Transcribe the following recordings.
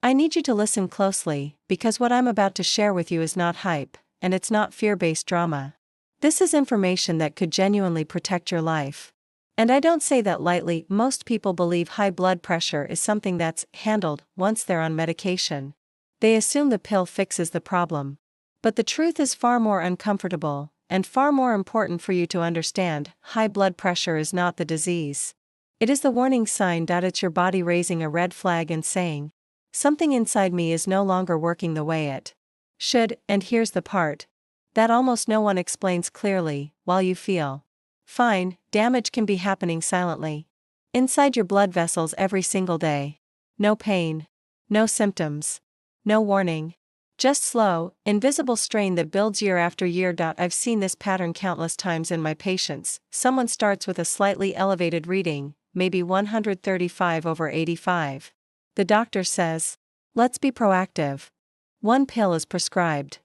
I need you to listen closely, because what I'm about to share with you is not hype, and it's not fear-based drama. This is information that could genuinely protect your life. And I don't say that lightly. Most people believe high blood pressure is something that's handled once they're on medication. They assume the pill fixes the problem. But the truth is far more uncomfortable, and far more important for you to understand. High blood pressure is not the disease. It is the warning sign that it's your body raising a red flag and saying, something inside me is no longer working the way it should. And here's the part that almost no one explains clearly. While you feel fine, damage can be happening silently inside your blood vessels every single day. No pain, no symptoms, no warning. Just slow, invisible strain that builds year after year. I've seen this pattern countless times in my patients. Someone starts with a slightly elevated reading, maybe 135/85. The doctor says, let's be proactive. One pill is prescribed.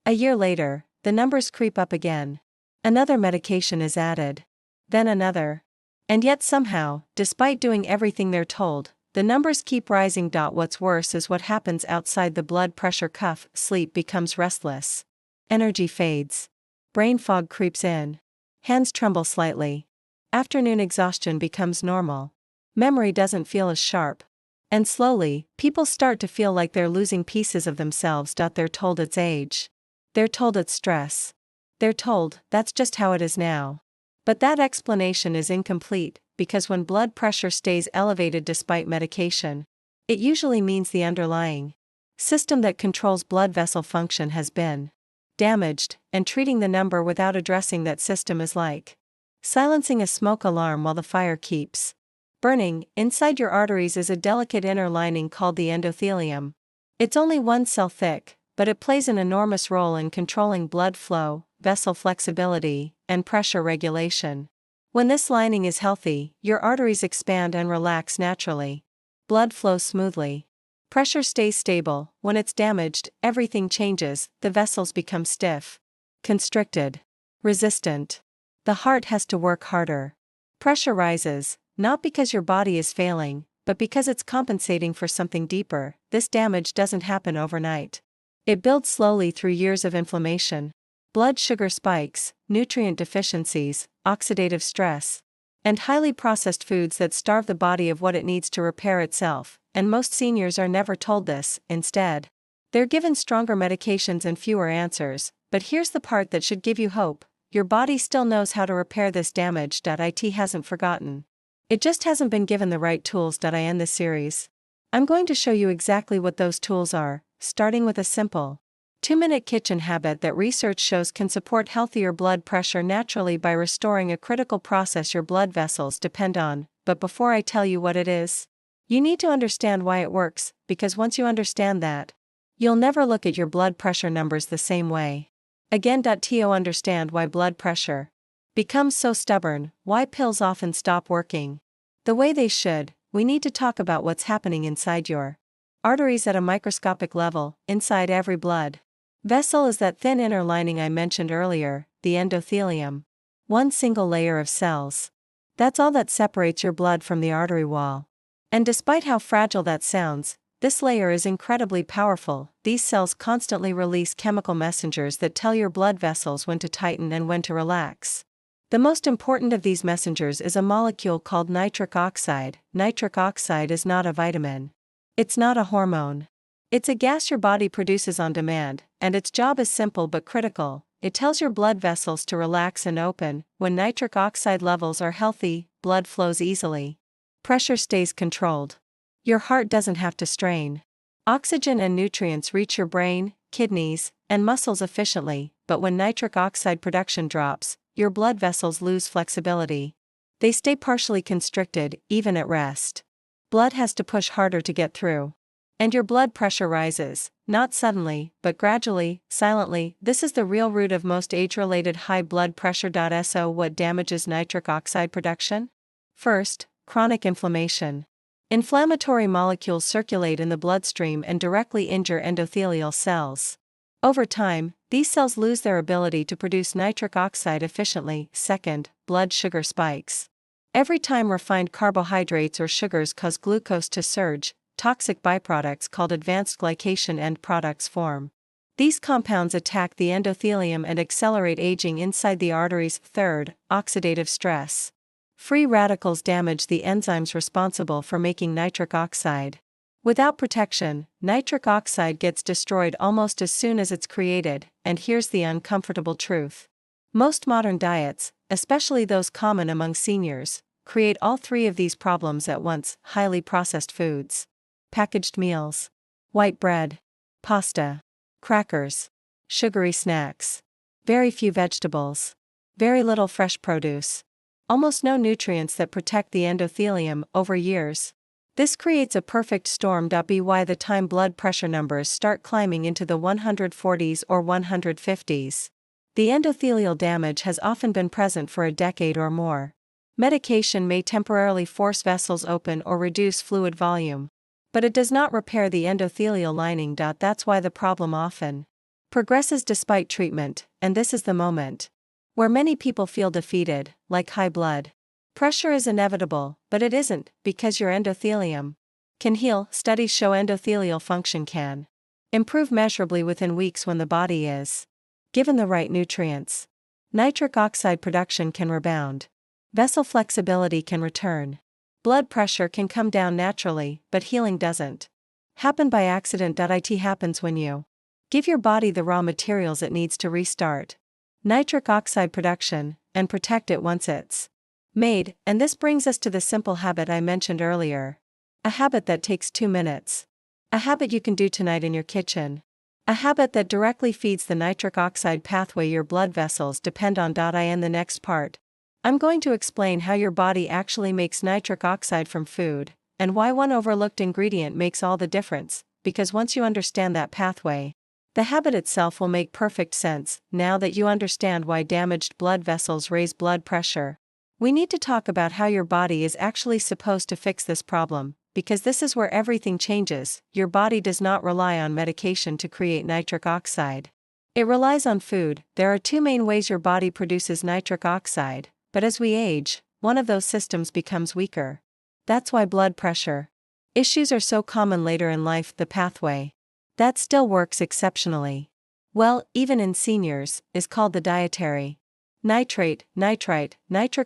A year later, the numbers creep up again. Another medication is added. Then another. And yet somehow, despite doing everything they're told, the numbers keep rising. What's worse is what happens outside the blood pressure cuff. Sleep becomes restless. Energy fades. Brain fog creeps in. Hands tremble slightly. Afternoon exhaustion becomes normal. Memory doesn't feel as sharp. And slowly, people start to feel like they're losing pieces of themselves. They're told it's age. They're told it's stress. They're told that's just how it is now. But that explanation is incomplete, because when blood pressure stays elevated despite medication, it usually means the underlying system that controls blood vessel function has been damaged, and treating the number without addressing that system is like silencing a smoke alarm while the fire keeps burning. Inside your arteries is a delicate inner lining called the endothelium. It's only 1 cell thick, but it plays an enormous role in controlling blood flow, vessel flexibility, and pressure regulation. When this lining is healthy, your arteries expand and relax naturally. Blood flows smoothly. Pressure stays stable. When it's damaged, everything changes. The vessels become stiff, constricted, resistant. The heart has to work harder. Pressure rises, not because your body is failing, but because it's compensating for something deeper. This damage doesn't happen overnight. It builds slowly through years of inflammation. Blood sugar spikes, nutrient deficiencies, oxidative stress, and highly processed foods that starve the body of what it needs to repair itself. And most seniors are never told this. Instead, they're given stronger medications and fewer answers. But here's the part that should give you hope. Your body still knows how to repair this damage. It hasn't forgotten. It just hasn't been given the right tools. I end this series. I'm going to show you exactly what those tools are, starting with a simple 2-minute kitchen habit that research shows can support healthier blood pressure naturally by restoring a critical process your blood vessels depend on. But before I tell you what it is, you need to understand why it works, because once you understand that, you'll never look at your blood pressure numbers the same way again. To understand why blood pressure becomes so stubborn, why pills often stop working the way they should, we need to talk about what's happening inside your arteries at a microscopic level. Inside every blood vessel is that thin inner lining I mentioned earlier, the endothelium. One single layer of cells. That's all that separates your blood from the artery wall. And despite how fragile that sounds, this layer is incredibly powerful. These cells constantly release chemical messengers that tell your blood vessels when to tighten and when to relax. The most important of these messengers is a molecule called nitric oxide. Nitric oxide is not a vitamin. It's not a hormone. It's a gas your body produces on demand, and its job is simple but critical. It tells your blood vessels to relax and open. When nitric oxide levels are healthy, blood flows easily. Pressure stays controlled. Your heart doesn't have to strain. Oxygen and nutrients reach your brain, kidneys, and muscles efficiently. But when nitric oxide production drops, your blood vessels lose flexibility. They stay partially constricted, even at rest. Blood has to push harder to get through. And your blood pressure rises, not suddenly, but gradually, silently. This is the real root of most age-related high blood pressure. So what damages nitric oxide production? First, chronic inflammation. Inflammatory molecules circulate in the bloodstream and directly injure endothelial cells. Over time, these cells lose their ability to produce nitric oxide efficiently. Second, blood sugar spikes. Every time refined carbohydrates or sugars cause glucose to surge, toxic byproducts called advanced glycation end products form. These compounds attack the endothelium and accelerate aging inside the arteries. Third, oxidative stress. Free radicals damage the enzymes responsible for making nitric oxide. Without protection, nitric oxide gets destroyed almost as soon as it's created, and here's the uncomfortable truth. Most modern diets, especially those common among seniors, create all three of these problems at once: highly processed foods, packaged meals, white bread, pasta, crackers, sugary snacks, very few vegetables, very little fresh produce, almost no nutrients that protect the endothelium over years. This creates a perfect storm. By the time blood pressure numbers start climbing into the 140s or 150s, the endothelial damage has often been present for a decade or more. Medication may temporarily force vessels open or reduce fluid volume, but it does not repair the endothelial lining. That's why the problem often progresses despite treatment, and this is the moment where many people feel defeated. Like high blood pressure is inevitable, but it isn't, because your endothelium can heal. Studies show endothelial function can improve measurably within weeks when the body is given the right nutrients. Nitric oxide production can rebound. Vessel flexibility can return. Blood pressure can come down naturally, but healing doesn't happen by accident. It happens when you give your body the raw materials it needs to restart nitric oxide production and protect it once it's made. And this brings us to the simple habit I mentioned earlier. A habit that takes 2 minutes. A habit you can do tonight in your kitchen. A habit that directly feeds the nitric oxide pathway your blood vessels depend on. In the next part, I'm going to explain how your body actually makes nitric oxide from food, and why one overlooked ingredient makes all the difference, because once you understand that pathway, the habit itself will make perfect sense. Now that you understand why damaged blood vessels raise blood pressure, we need to talk about how your body is actually supposed to fix this problem, because this is where everything changes. Your body does not rely on medication to create nitric oxide. It relies on food. There are two main ways your body produces nitric oxide, but as we age, one of those systems becomes weaker. That's why blood pressure issues are so common later in life. The pathway that still works exceptionally well, even in seniors, is called the dietary nitric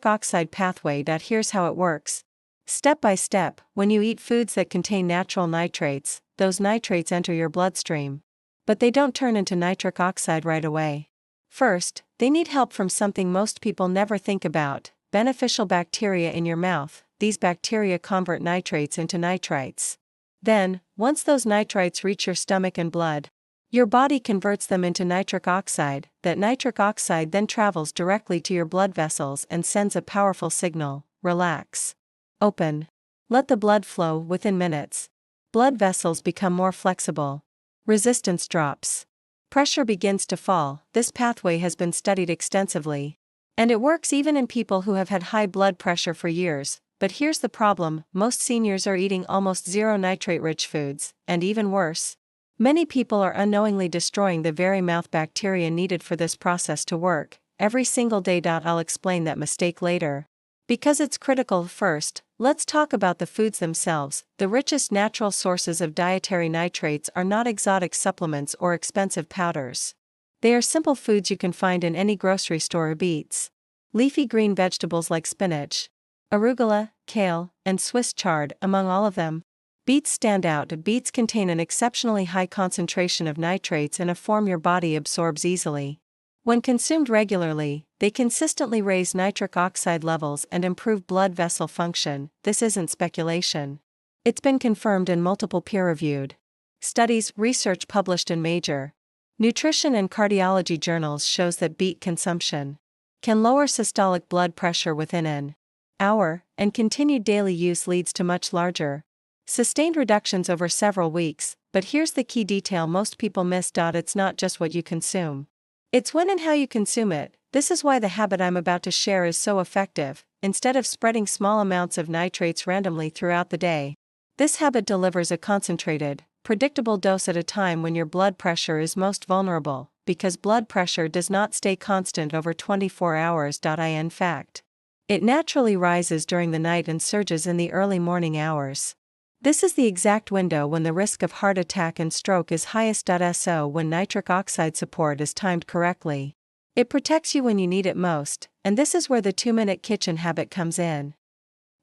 oxide pathway. Here's how it works. Step by step, when you eat foods that contain natural nitrates, those nitrates enter your bloodstream. But they don't turn into nitric oxide right away. First, they need help from something most people never think about: beneficial bacteria in your mouth. These bacteria convert nitrates into nitrites. Then, once those nitrites reach your stomach and blood, your body converts them into nitric oxide. That nitric oxide then travels directly to your blood vessels and sends a powerful signal: relax, open, let the blood flow. Within minutes, blood vessels become more flexible. Resistance drops. Pressure begins to fall. This pathway has been studied extensively, and it works even in people who have had high blood pressure for years. But here's the problem: most seniors are eating almost zero nitrate-rich foods, and even worse, many people are unknowingly destroying the very mouth bacteria needed for this process to work every single day. I'll explain that mistake later, because it's critical. First, let's talk about the foods themselves. The richest natural sources of dietary nitrates are not exotic supplements or expensive powders. They are simple foods you can find in any grocery store. Beets, leafy green vegetables like spinach, arugula, kale, and Swiss chard. Among all of them, beets stand out. Beets contain an exceptionally high concentration of nitrates in a form your body absorbs easily. When consumed regularly, they consistently raise nitric oxide levels and improve blood vessel function. This isn't speculation. It's been confirmed in multiple peer-reviewed studies. Research published in major nutrition and cardiology journals shows that beet consumption can lower systolic blood pressure within an hour, and continued daily use leads to much larger, sustained reductions over several weeks. But here's the key detail most people miss. It's not just what you consume, it's when and how you consume it. This is why the habit I'm about to share is so effective. Instead of spreading small amounts of nitrates randomly throughout the day, this habit delivers a concentrated, predictable dose at a time when your blood pressure is most vulnerable, because blood pressure does not stay constant over 24 hours. In fact, it naturally rises during the night and surges in the early morning hours. This is the exact window when the risk of heart attack and stroke is highest. So when nitric oxide support is timed correctly, it protects you when you need it most, and this is where the 2-minute kitchen habit comes in.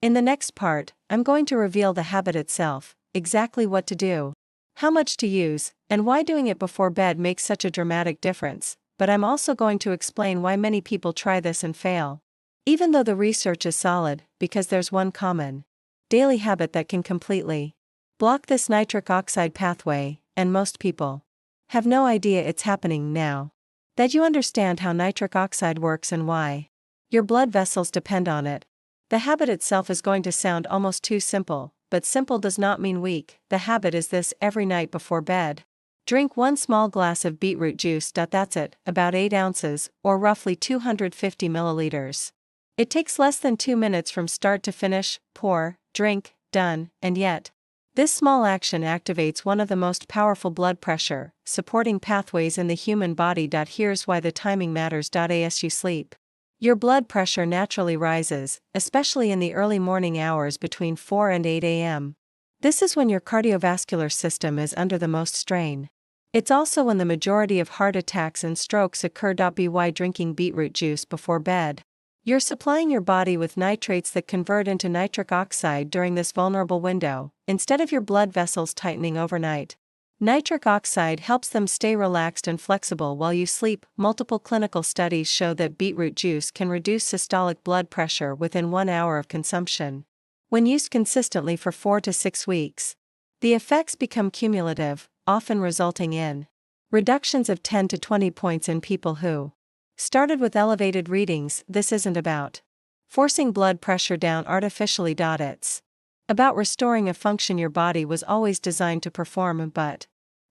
In the next part, I'm going to reveal the habit itself, exactly what to do, how much to use, and why doing it before bed makes such a dramatic difference, but I'm also going to explain why many people try this and fail, even though the research is solid, because there's one common daily habit that can completely block this nitric oxide pathway, and most people have no idea it's happening. Now that you understand how nitric oxide works and why your blood vessels depend on it, the habit itself is going to sound almost too simple, but simple does not mean weak. The habit is this: every night before bed, drink 1 small glass of beetroot juice. That's it, about 8 ounces, or roughly 250 milliliters. It takes less than 2 minutes from start to finish. Pour, drink, done, and yet, this small action activates one of the most powerful blood pressure supporting pathways in the human body. Here's why the timing matters. As you sleep, your blood pressure naturally rises, especially in the early morning hours between 4 and 8 a.m. This is when your cardiovascular system is under the most strain. It's also when the majority of heart attacks and strokes occur. By drinking beetroot juice before bed, you're supplying your body with nitrates that convert into nitric oxide during this vulnerable window, instead of your blood vessels tightening overnight. Nitric oxide helps them stay relaxed and flexible while you sleep. Multiple clinical studies show that beetroot juice can reduce systolic blood pressure within 1 hour of consumption. When used consistently for 4 to 6 weeks, the effects become cumulative, often resulting in reductions of 10 to 20 points in people who started with elevated readings. This isn't about forcing blood pressure down artificially. It's about restoring a function your body was always designed to perform. But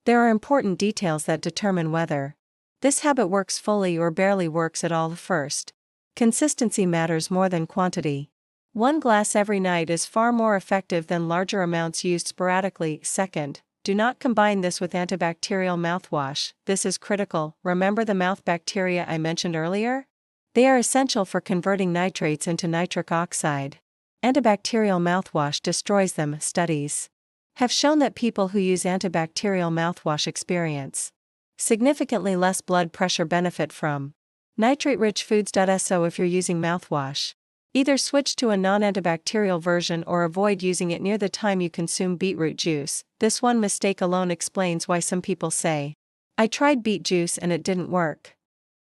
there are important details that determine whether this habit works fully or barely works at all. First, consistency matters more than quantity. 1 glass every night is far more effective than larger amounts used sporadically. Second, do not combine this with antibacterial mouthwash. This is critical. Remember the mouth bacteria I mentioned earlier? They are essential for converting nitrates into nitric oxide. Antibacterial mouthwash destroys them. Studies have shown that people who use antibacterial mouthwash experience significantly less blood pressure benefit from nitrate-rich foods. So if you're using mouthwash, either switch to a non-antibacterial version or avoid using it near the time you consume beetroot juice. This one mistake alone explains why some people say, "I tried beet juice and it didn't work."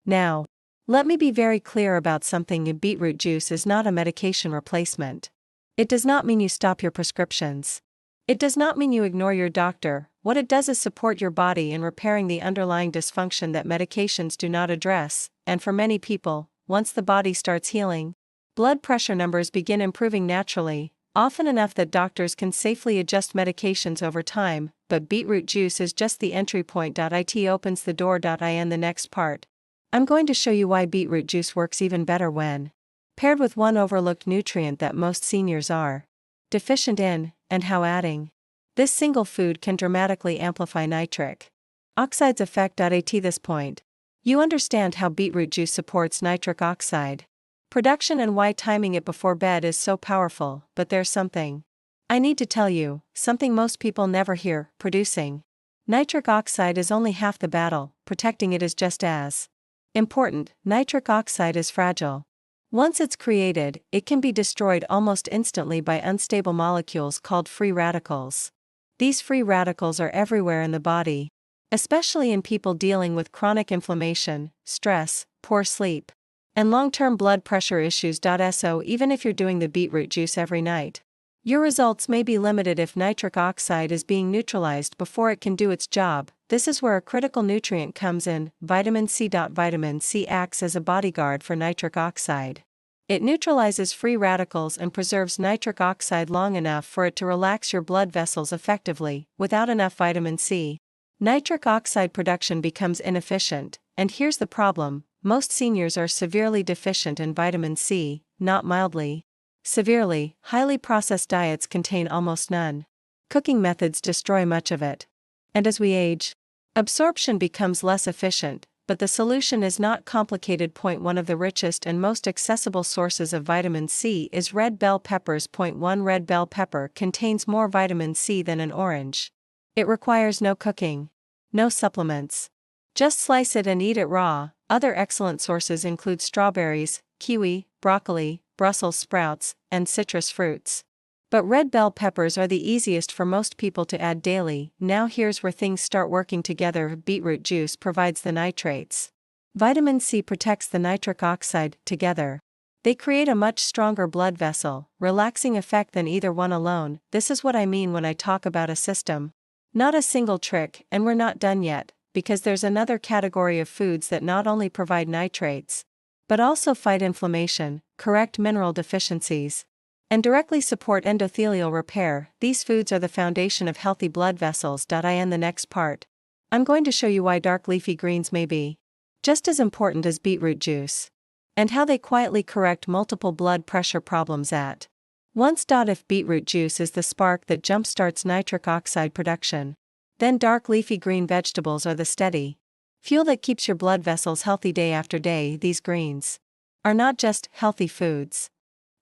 Now, let me be very clear about something. Beetroot juice is not a medication replacement. It does not mean you stop your prescriptions. It does not mean you ignore your doctor. What it does is support your body in repairing the underlying dysfunction that medications do not address, and for many people, once the body starts healing, blood pressure numbers begin improving naturally, often enough that doctors can safely adjust medications over time. But beetroot juice is just the entry point. It opens the door. In the next part, I'm going to show you why beetroot juice works even better when paired with one overlooked nutrient that most seniors are deficient in, and how adding this single food can dramatically amplify nitric oxide's effect. At this point, you understand how beetroot juice supports nitric oxide production and why timing it before bed is so powerful. But there's something I need to tell you, something most people never hear. Producing nitric oxide is only half the battle. Protecting it is just as important. Nitric oxide is fragile. Once it's created, it can be destroyed almost instantly by unstable molecules called free radicals. These free radicals are everywhere in the body, especially in people dealing with chronic inflammation, stress, poor sleep, and long-term blood pressure issues. So even if you're doing the beetroot juice every night, your results may be limited if nitric oxide is being neutralized before it can do its job. This is where a critical nutrient comes in, vitamin C. Vitamin C acts as a bodyguard for nitric oxide. It neutralizes free radicals and preserves nitric oxide long enough for it to relax your blood vessels effectively. Without enough vitamin C, nitric oxide production becomes inefficient, and here's the problem: most seniors are severely deficient in vitamin C, not mildly severely. Highly processed diets contain almost none. Cooking methods destroy much of it. And as we age, absorption becomes less efficient. but the solution is not complicated. One of the richest and most accessible sources of vitamin C is red bell peppers. 1 Red bell pepper contains more vitamin C than an orange. It requires no cooking, no supplements. Just slice it and eat it raw. Other excellent sources include strawberries, kiwi, broccoli, Brussels sprouts, and citrus fruits. But red bell peppers are the easiest for most people to add daily. Now here's where things start working together. Beetroot juice provides the nitrates. Vitamin C protects the nitric oxide. Together, they create a much stronger blood vessel, relaxing effect than either one alone. This is what I mean when I talk about a system, not a single trick. And we're not done yet, because there's another category of foods that not only provide nitrates, but also fight inflammation, correct mineral deficiencies, and directly support endothelial repair. These foods are the foundation of healthy blood vessels. In the next part, I'm going to show you why dark leafy greens may be just as important as beetroot juice, and how they quietly correct multiple blood pressure problems at once. If beetroot juice is the spark that jumpstarts nitric oxide production, then dark leafy green vegetables are the steady fuel that keeps your blood vessels healthy day after day. These greens are not just healthy foods.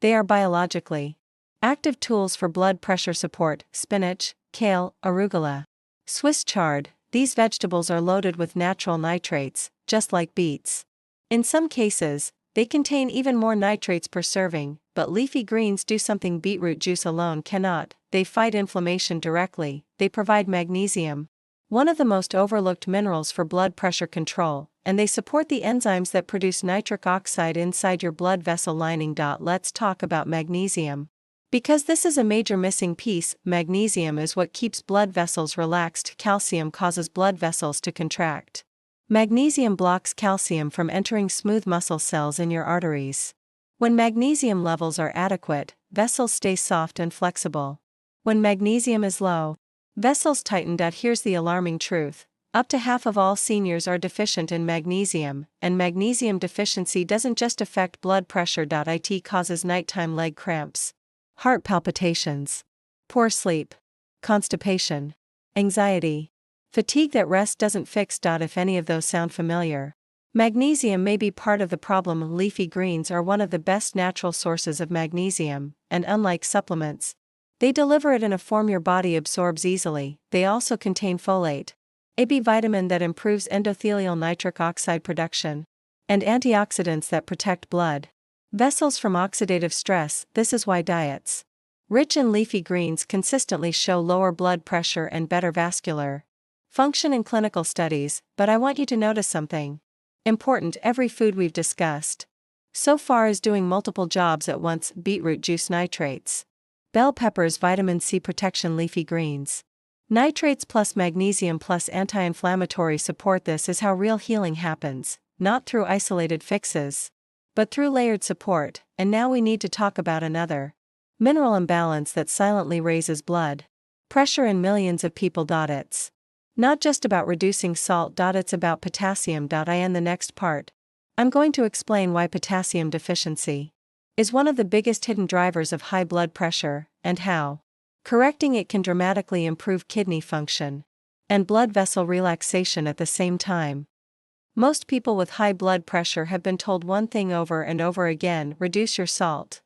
They are biologically active tools for blood pressure support. Spinach, kale, arugula, Swiss chard. These vegetables are loaded with natural nitrates, just like beets. In some cases, they contain even more nitrates per serving, but leafy greens do something beetroot juice alone cannot. They fight inflammation directly. They provide magnesium, one of the most overlooked minerals for blood pressure control, and they support the enzymes that produce nitric oxide inside your blood vessel lining. Let's talk about magnesium, because this is a major missing piece. Magnesium is what keeps blood vessels relaxed. Calcium causes blood vessels to contract. Magnesium blocks calcium from entering smooth muscle cells in your arteries. When magnesium levels are adequate, vessels stay soft and flexible. When magnesium is low, vessels tighten. Here's the alarming truth: up to half of all seniors are deficient in magnesium, and magnesium deficiency doesn't just affect blood pressure. It causes nighttime leg cramps, heart palpitations, poor sleep, constipation, anxiety, fatigue that rest doesn't fix. If any of those sound familiar, magnesium may be part of the problem. Leafy greens are one of the best natural sources of magnesium, and unlike supplements, they deliver it in a form your body absorbs easily. They also contain folate, a B vitamin that improves endothelial nitric oxide production, and antioxidants that protect blood vessels from oxidative stress. This is why diets rich in leafy greens consistently show lower blood pressure and better vascular function in clinical studies. But I want you to notice something important: every food we've discussed so far is doing multiple jobs at once. Beetroot juice, nitrates; bell peppers, vitamin C protection; leafy greens, nitrates plus magnesium plus anti-inflammatory support. This is how real healing happens, not through isolated fixes, but through layered support. And now we need to talk about another mineral imbalance that silently raises blood pressure in millions of people. It's not just about reducing salt. It's about potassium. In the next part, I'm going to explain why potassium deficiency is one of the biggest hidden drivers of high blood pressure, and how correcting it can dramatically improve kidney function and blood vessel relaxation at the same time. Most people with high blood pressure have been told one thing over and over again: reduce your salt.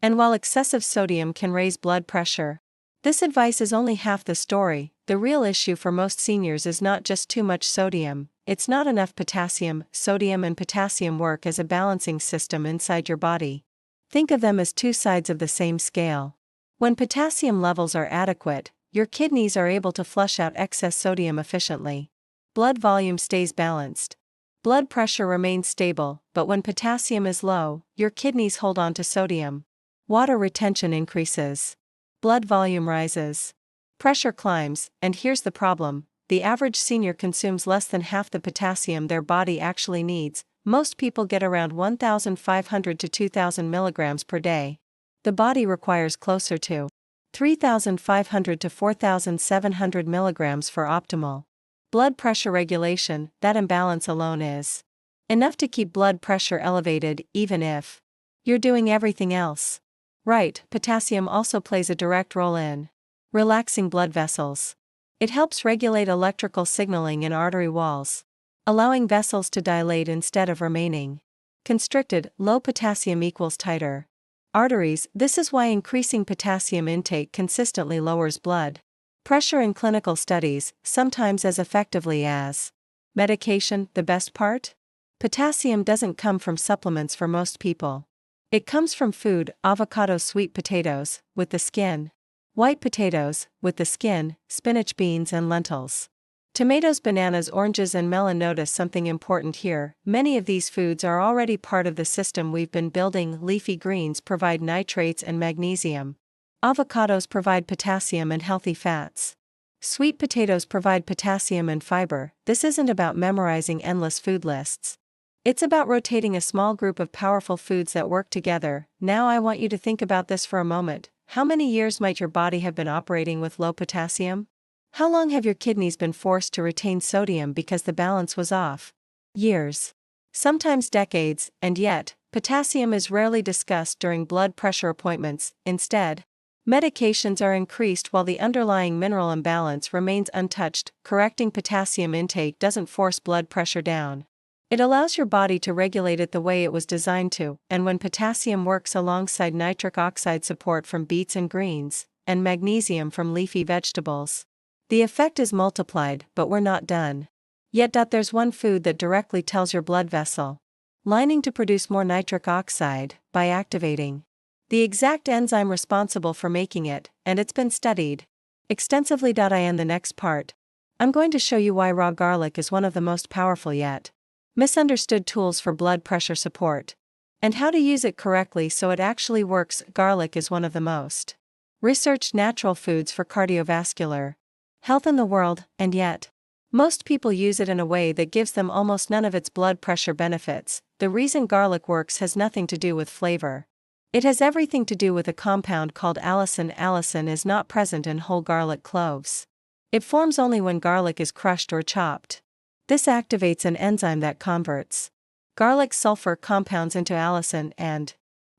And while excessive sodium can raise blood pressure, this advice is only half the story. The real issue for most seniors is not just too much sodium, it's not enough potassium. Sodium and potassium work as a balancing system inside your body. Think of them as two sides of the same scale. When potassium levels are adequate, your kidneys are able to flush out excess sodium efficiently. Blood volume stays balanced. Blood pressure remains stable. But when potassium is low, your kidneys hold on to sodium. Water retention increases. Blood volume rises. Pressure climbs. And here's the problem: the average senior consumes less than half the potassium their body actually needs. Most people get around 1,500 to 2,000 milligrams per day. The body requires closer to 3,500 to 4,700 milligrams for optimal blood pressure regulation. That imbalance alone is enough to keep blood pressure elevated, even if you're doing everything else right. Potassium also plays a direct role in relaxing blood vessels. It helps regulate electrical signaling in artery walls, allowing vessels to dilate instead of remaining constricted. Low potassium equals tighter arteries. This is why increasing potassium intake consistently lowers blood pressure in clinical studies, sometimes as effectively as medication. The best part? Potassium doesn't come from supplements for most people. It comes from food: avocados, sweet potatoes, with the skin, white potatoes, with the skin, spinach, beans, and lentils. Tomatoes, bananas, oranges, and melon. Notice something important here: many of these foods are already part of the system we've been building. Leafy greens provide nitrates and magnesium. Avocados provide potassium and healthy fats. Sweet potatoes provide potassium and fiber. This isn't about memorizing endless food lists. It's about rotating a small group of powerful foods that work together. Now I want you to think about this for a moment. How many years might your body have been operating with low potassium? How long have your kidneys been forced to retain sodium because the balance was off? Years. Sometimes decades, and yet, potassium is rarely discussed during blood pressure appointments. Instead, medications are increased while the underlying mineral imbalance remains untouched. Correcting potassium intake doesn't force blood pressure down. It allows your body to regulate it the way it was designed to, and when potassium works alongside nitric oxide support from beets and greens, and magnesium from leafy vegetables, the effect is multiplied. But we're not done yet. There's one food that directly tells your blood vessel lining to produce more nitric oxide by activating the exact enzyme responsible for making it, and it's been studied extensively. In the next part, I'm going to show you why raw garlic is one of the most powerful yet misunderstood tools for blood pressure support, and how to use it correctly so it actually works. Garlic is one of the most researched natural foods for cardiovascular health in the world, and yet, most people use it in a way that gives them almost none of its blood pressure benefits. The reason garlic works has nothing to do with flavor. It has everything to do with a compound called allicin. Allicin is not present in whole garlic cloves. It forms only when garlic is crushed or chopped. This activates an enzyme that converts garlic sulfur compounds into allicin, and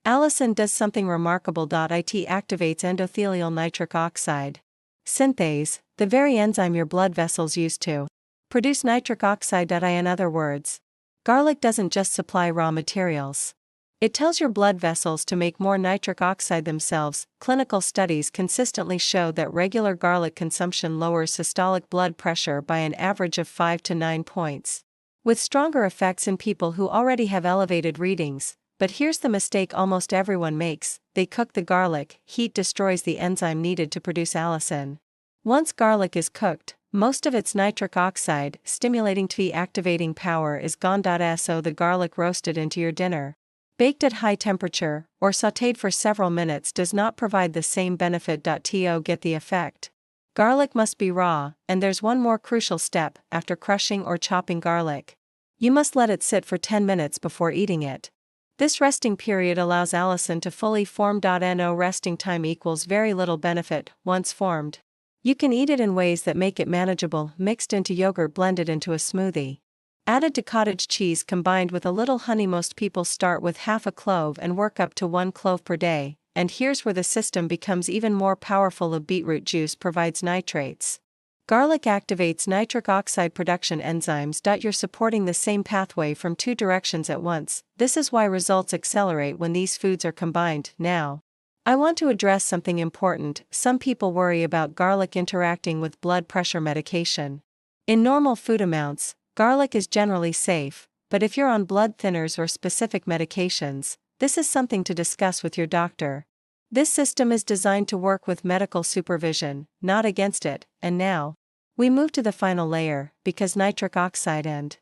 allicin does something remarkable. It activates endothelial nitric oxide synthase, the very enzyme your blood vessels use to produce nitric oxide. In other words, garlic doesn't just supply raw materials. It tells your blood vessels to make more nitric oxide themselves. Clinical studies consistently show that regular garlic consumption lowers systolic blood pressure by an average of 5 to 9 points, with stronger effects in people who already have elevated readings. But here's the mistake almost everyone makes: they cook the garlic. Heat destroys the enzyme needed to produce allicin. Once garlic is cooked, most of its nitric oxide stimulating T activating power is gone. So the garlic roasted into your dinner, baked at high temperature, or sautéed for several minutes does not provide the same benefit. To get the effect, garlic must be raw, and there's one more crucial step. After crushing or chopping garlic, you must let it sit for 10 minutes before eating it. This resting period allows allicin to fully form. No resting time equals very little benefit. Once formed, you can eat it in ways that make it manageable: mixed into yogurt, blended into a smoothie, added to cottage cheese, combined with a little honey. Most people start with half a clove and work up to 1 clove per day, and here's where the system becomes even more powerful. A beetroot juice provides nitrates. Garlic activates nitric oxide production enzymes. You're supporting the same pathway from 2 directions at once. This is why results accelerate when these foods are combined. Now, I want to address something important. Some people worry about garlic interacting with blood pressure medication. In normal food amounts, garlic is generally safe, but if you're on blood thinners or specific medications, this is something to discuss with your doctor. This system is designed to work with medical supervision, not against it. And now, we move to the final layer, because nitric oxide and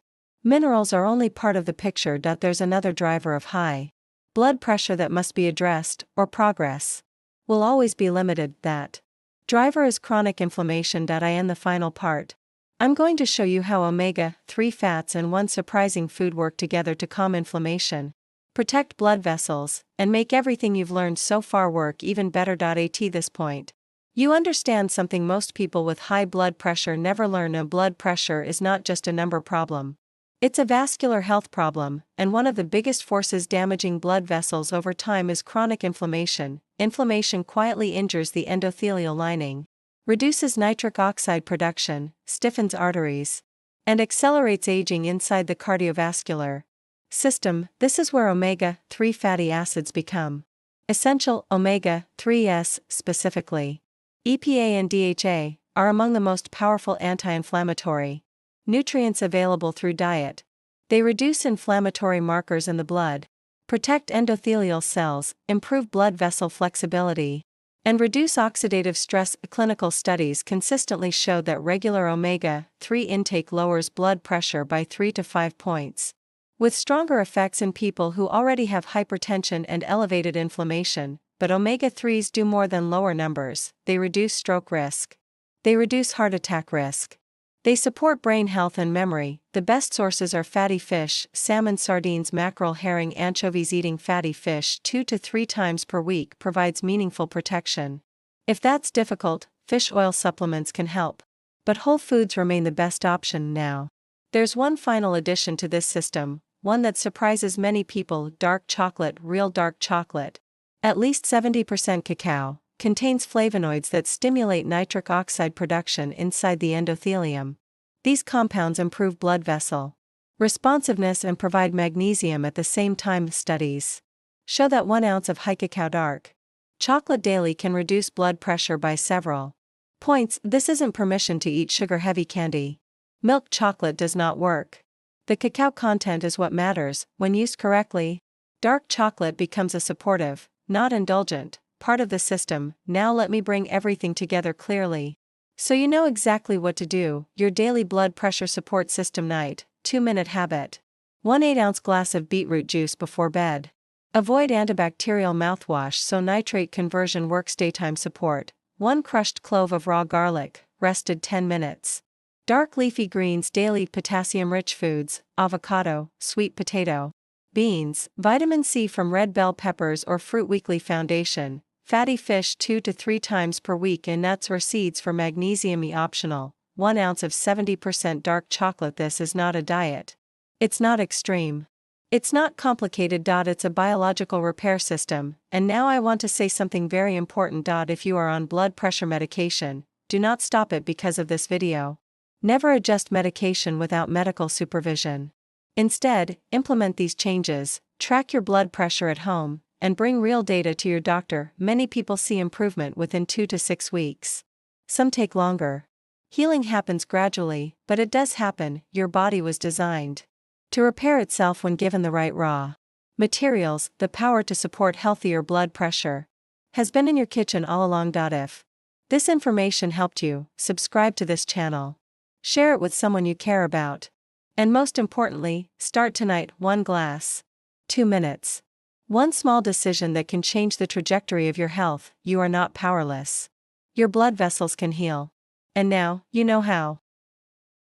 minerals are only part of the picture. There's another driver of high blood pressure that must be addressed, or progress will always be limited. That driver is chronic inflammation. In the final part, I'm going to show you how omega-3 fats and one surprising food work together to calm inflammation, protect blood vessels, and make everything you've learned so far work even better. At this point, you understand something most people with high blood pressure never learn. Blood pressure is not just a number problem. It's a vascular health problem, and one of the biggest forces damaging blood vessels over time is chronic inflammation. Inflammation quietly injures the endothelial lining, reduces nitric oxide production, stiffens arteries, and accelerates aging inside the cardiovascular system. This is where omega-3 fatty acids become essential. Omega-3s, specifically EPA and DHA, are among the most powerful anti-inflammatory nutrients available through diet. They reduce inflammatory markers in the blood, protect endothelial cells, improve blood vessel flexibility, and reduce oxidative stress. Clinical studies consistently show that regular omega-3 intake lowers blood pressure by 3 to 5 points, with stronger effects in people who already have hypertension and elevated inflammation. But omega-3s do more than lower numbers. They reduce stroke risk. They reduce heart attack risk. They support brain health and memory. The best sources are fatty fish, salmon, sardines, mackerel, herring, anchovies. Eating fatty fish 2 to 3 times per week provides meaningful protection. If that's difficult, fish oil supplements can help. But whole foods remain the best option now. There's one final addition to this system, one that surprises many people: dark chocolate. Real dark chocolate, at least 70% cacao, contains flavonoids that stimulate nitric oxide production inside the endothelium. These compounds improve blood vessel responsiveness and provide magnesium at the same time. Studies show that 1 ounce of high cacao dark chocolate daily can reduce blood pressure by several points. This isn't permission to eat sugar-heavy candy. Milk chocolate does not work. The cacao content is what matters. When used correctly, dark chocolate becomes a supportive, not indulgent, part of the system. Now let me bring everything together clearly, so you know exactly what to do. Your daily blood pressure support system night, 2-minute habit. 1 8-ounce glass of beetroot juice before bed. Avoid antibacterial mouthwash so nitrate conversion works. Daytime support. 1 crushed clove of raw garlic, rested 10 minutes. Dark leafy greens daily. Potassium-rich foods, avocado, sweet potato, beans, vitamin C from red bell peppers or fruit. Weekly foundation. Fatty fish 2 to 3 times per week, and nuts or seeds for magnesium. Optional. 1 ounce of 70% dark chocolate. This is not a diet. It's not extreme. It's not complicated. It's a biological repair system. And now I want to say something very important. If you are on blood pressure medication, do not stop it because of this video. Never adjust medication without medical supervision. Instead, implement these changes, track your blood pressure at home, and bring real data to your doctor. Many people see improvement within 2 to 6 weeks. Some take longer. Healing happens gradually, but it does happen. Your body was designed to repair itself when given the right raw materials. The power to support healthier blood pressure has been in your kitchen all along. If this information helped you, subscribe to this channel. Share it with someone you care about. And most importantly, start tonight. 1 glass. 2 minutes. One small decision that can change the trajectory of your health. You are not powerless. Your blood vessels can heal. And now, you know how.